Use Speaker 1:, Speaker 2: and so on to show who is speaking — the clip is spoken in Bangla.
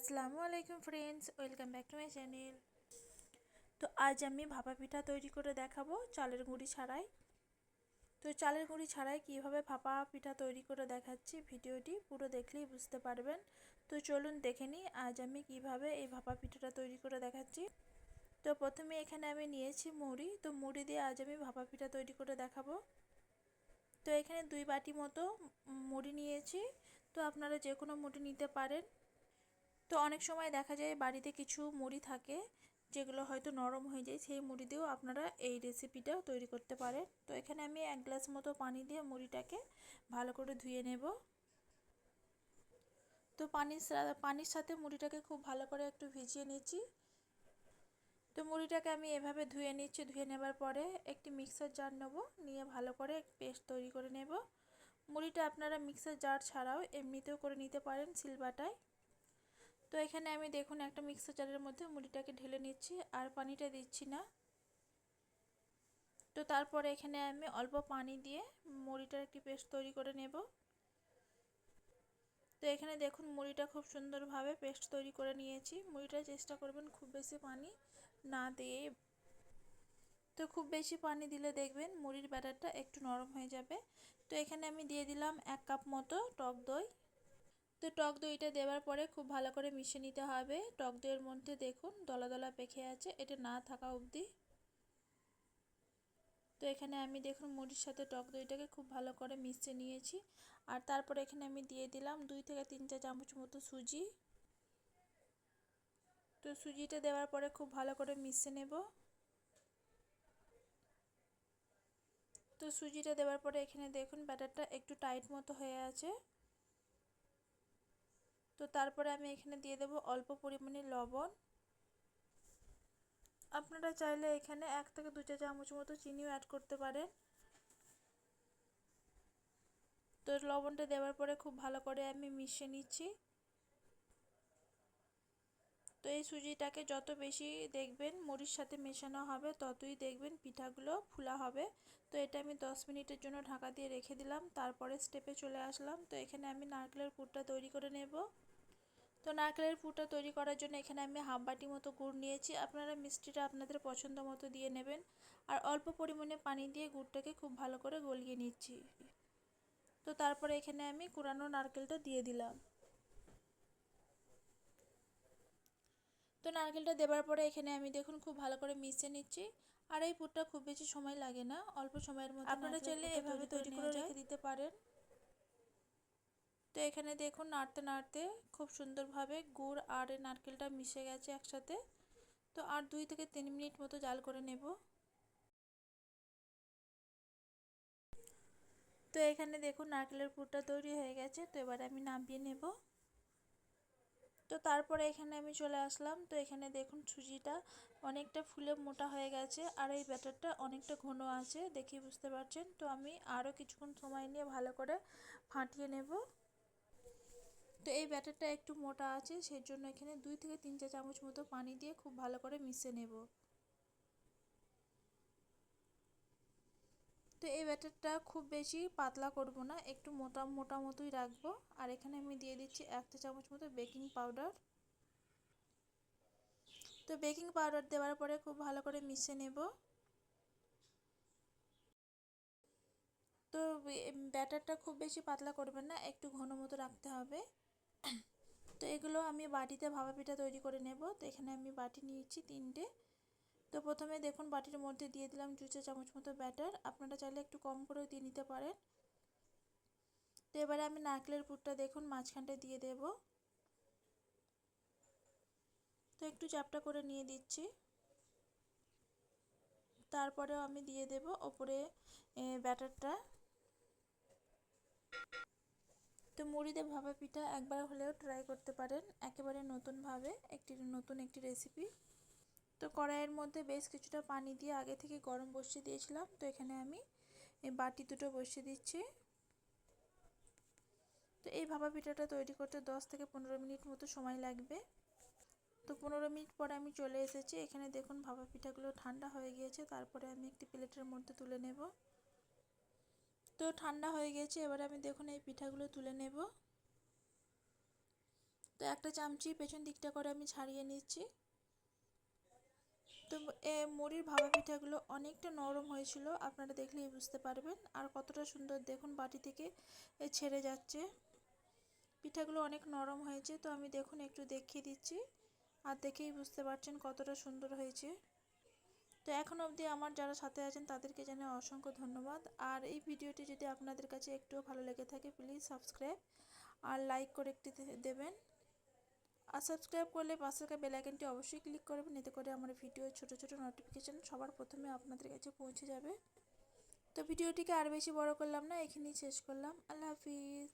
Speaker 1: আসসালামু আলাইকুম friends, welcome back to my channel. তো আজ আমি ভাপা পিঠা তৈরি করে দেখাবো চালের গুঁড়ি ছাড়াই। তো চালের গুঁড়ি ছাড়াই কীভাবে ভাপা পিঠা তৈরি করে দেখাচ্ছি, ভিডিওটি পুরো দেখলেই বুঝতে পারবেন। তো চলুন দেখে নিই আজ আমি কিভাবে এই ভাপা পিঠাটা তৈরি করে দেখাচ্ছি। তো প্রথমে এখানে আমি নিয়েছি মুড়ি। তো মুড়ি দিয়ে আজ আমি ভাপা পিঠা তৈরি করে দেখাবো। তো এখানে 2 বাটি মতো মুড়ি নিয়েছি। তো আপনারা যে কোনো মুড়ি নিতে পারেন। তো অনেক সময় দেখা যায় বাড়িতে কিছু মুড়ি থাকে যেগুলো হয়তো নরম হয়ে যায়, সেই মুড়ি দিয়েও আপনারা এই রেসিপিটা তৈরি করতে পারেন। তো এখানে আমি 1 গ্লাস মতো পানি দিয়ে মুড়িটাকে ভালো করে ধুয়ে নেব। তো পানির সাথে মুড়িটাকে খুব ভালো করে একটু ভিজিয়ে নিচ্ছি। তো মুড়িটাকে আমি এভাবে ধুয়ে নিচ্ছি। ধুয়ে নেবার পরে একটি মিক্সার জার নেব, নিয়ে ভালো করে পেস্ট তৈরি করে নেব। মুড়িটা আপনারা মিক্সার জার ছাড়াও এমনিতেও করে নিতে পারেন শিলবাটায়। তো এখানে আমি দেখুন একটা মিক্সার জারের মধ্যে মুড়িটাকে ঢেলে নিচ্ছি, আর পানিটা দিচ্ছি না। তো তারপরে এখানে আমি অল্প পানি দিয়ে মুড়িটার একটি পেস্ট তৈরি করে নেব। তো এখানে দেখুন মুড়িটা খুব সুন্দরভাবে পেস্ট তৈরি করে নিয়েছি। মুড়িটা চেষ্টা করবেন খুব বেশি পানি না দিয়ে। তো খুব বেশি পানি দিলে দেখবেন মুড়ির ব্যাটারটা একটু নরম হয়ে যাবে। তো এখানে আমি দিয়ে দিলাম 1 কাপ মতো টক দই। তো টক দইটা দেওয়ার পরে খুব ভালো করে মিশিয়ে নিতে হবে। টক দইয়ের মধ্যে দেখুন দলা দলা পেকে আছে, এটা না থাকা অবধি। তো এখানে আমি দেখুন মুড়ির সাথে টক দইটাকে খুব ভালো করে মিশিয়ে নিয়েছি। আর তারপরে এখানে আমি দিয়ে দিলাম 2 থেকে 3 চা চামচ মতো সুজি। তো সুজিটা দেওয়ার পরে খুব ভালো করে মিশিয়ে নেব। তো সুজিটা দেওয়ার পরে এখানে দেখুন ব্যাটারটা একটু টাইট মতো হয়ে আছে। তো তারপরে আমি এখানে দিয়ে দেব অল্প পরিমাণে লবণ। আপনারা চাইলে এখানে 1 থেকে 2 চা চামচ মতো চিনিও অ্যাড করতে পারেন। তো লবণটা দেওয়ার পরে খুব ভালো করে আমি মিশিয়ে নিচ্ছি। তো এই সুজিটাকে যত বেশি দেখবেন মুড়ির সাথে মেশানো হবে, ততই দেখবেন পিঠাগুলো ফুলা হবে। তো এটা আমি 10 মিনিটের জন্য ঢাকা দিয়ে রেখে দিলাম। তারপরে স্টেপে চলে আসলাম। তো এখানে আমি নারকেলের পুরটা তৈরি করে নেব। তো নারকেলের পুরটা তৈরি করার জন্য এখানে আমি হাফ বাটি মতো গুড় নিয়েছি। আপনারা মিষ্টিটা আপনাদের পছন্দ মতো দিয়ে নেবেন। আর অল্প পরিমাণে পানি দিয়ে গুড়টাকে খুব ভালো করে গলিয়ে নিচ্ছি। তো তারপরে এখানে আমি কুড়ানো নারকেলটা দিয়ে দিলাম। তো নারকেলটা দেওয়ার পরে এখানে আমি দেখুন খুব ভালো করে মিশিয়ে নিচ্ছি। আর এই পুরটা খুব বেশি সময় লাগে না, অল্প সময়ের মধ্যে আপনারা চাইলে এভাবে তৈরি করে রেখে দিতে পারেন। তো এখানে দেখুন নাড়তে নাড়তে খুব সুন্দরভাবে গুড় আর নারকেলটা মিশে গেছে একসাথে। তো আর 2 থেকে 3 মিনিট মতো জাল করে নেব। তো এখানে দেখুন নারকেলের পুরটা তৈরি হয়ে গেছে। তো এবারে আমি নামিয়ে নেব। তো তারপরে এখানে আমি চলে আসলাম। তো এখানে দেখুন সুজিটা অনেকটা ফুলে মোটা হয়ে গেছে, আর এই ব্যাটারটা অনেকটা ঘন আছে, দেখে বুঝতে পারছেন। তো আমি আরও কিছুক্ষণ সময় নিয়ে ভালো করে ফাটিয়ে নেব। তো এই ব্যাটারটা একটু মোটা আছে, সেই জন্য এখানে 2 থেকে 3 চা চামচ মতো পানি দিয়ে খুব ভালো করে মিশিয়ে নেব। তো এই ব্যাটারটা খুব বেশি পাতলা করব না, একটু মোটা মোটা মতোই রাখবো। আর এখানে আমি দিয়ে দিচ্ছি 1 চা চামচ মতো বেকিং পাউডার। তো বেকিং পাউডার দেওয়ার পরে খুব ভালো করে মিশিয়ে নেব। তো ব্যাটারটা খুব বেশি পাতলা করবেন না, একটু ঘন মতো রাখতে হবে। তো এগুলো আমি বাটিতে ভাপা পিঠা তৈরি করে নেব। তো এখানে আমি বাটি নিয়েছি 3টে। তো প্রথমে দেখুন বাটির মধ্যে দিয়ে দিলাম 2 চা চামচ মতো ব্যাটার। আপনারা চাইলে একটু কম করেও দিয়ে নিতে পারেন। তো এবারে আমি নারকেলের পুরটা দেখুন মাঝখানটা দিয়ে দেব। তো একটু চ্যাপটা করে নিয়ে দিচ্ছি। তারপরেও আমি দিয়ে দেব ওপরে ব্যাটারটা। তো মুড়িতে ভাপা পিঠা একবার হলেও ট্রাই করতে পারেন, একেবারে নতুনভাবে নতুন একটি রেসিপি। তো কড়াইয়ের মধ্যে বেশ কিছুটা পানি দিয়ে আগে থেকে গরম বসিয়ে দিয়েছিলাম। তো এখানে আমি এই বাটি দুটো বসিয়ে দিচ্ছি। তো এই ভাপা পিঠাটা তৈরি করতে 10 থেকে 15 মিনিট মতো সময় লাগবে। তো 15 মিনিট পরে আমি চলে এসেছি। এখানে দেখুন ভাপা পিঠাগুলো ঠান্ডা হয়ে গিয়েছে। তারপরে আমি একটি প্লেটের মধ্যে তুলে নেব। তো ঠান্ডা হয়ে গেছে, এবারে আমি দেখুন এই পিঠাগুলো তুলে নেব। তো তো একটা চামচি পেছন দিকটা করে আমি ছাড়িয়ে নিচ্ছি। তো মুড়ির ভাপা পিঠাগুলো অনেকটা নরম হয়েছিল, আপনারা দেখলেই বুঝতে পারবেন। আর কতটা সুন্দর দেখুন বাটি থেকে ছেড়ে যাচ্ছে। পিঠাগুলো অনেক নরম হয়েছে, তো আমি দেখুন একটু দেখিয়ে দিচ্ছি, আর দেখেই বুঝতে পারছেন কতটা সুন্দর হয়েছে। তো এখন অবধি আমার যারা সাথে আছেন তাদেরকে জানাই অসংখ্য ধন্যবাদ। আর এই ভিডিওটি যদি আপনাদের কাছে একটুও ভালো লেগে থাকে প্লিজ সাবস্ক্রাইব আর লাইক করে একটি দেবেন। আর সাবস্ক্রাইব করলে পাশে থাকা বেল আইকনটি অবশ্যই ক্লিক করবেন, এতে করে আমার ভিডিওর ছোট ছোট নোটিফিকেশান সবার প্রথমে আপনাদের কাছে পৌঁছে যাবে। তো ভিডিওটিকে আর বেশি বড় করলাম না, এখানেই শেষ করলাম। আল্লাহ হাফিজ।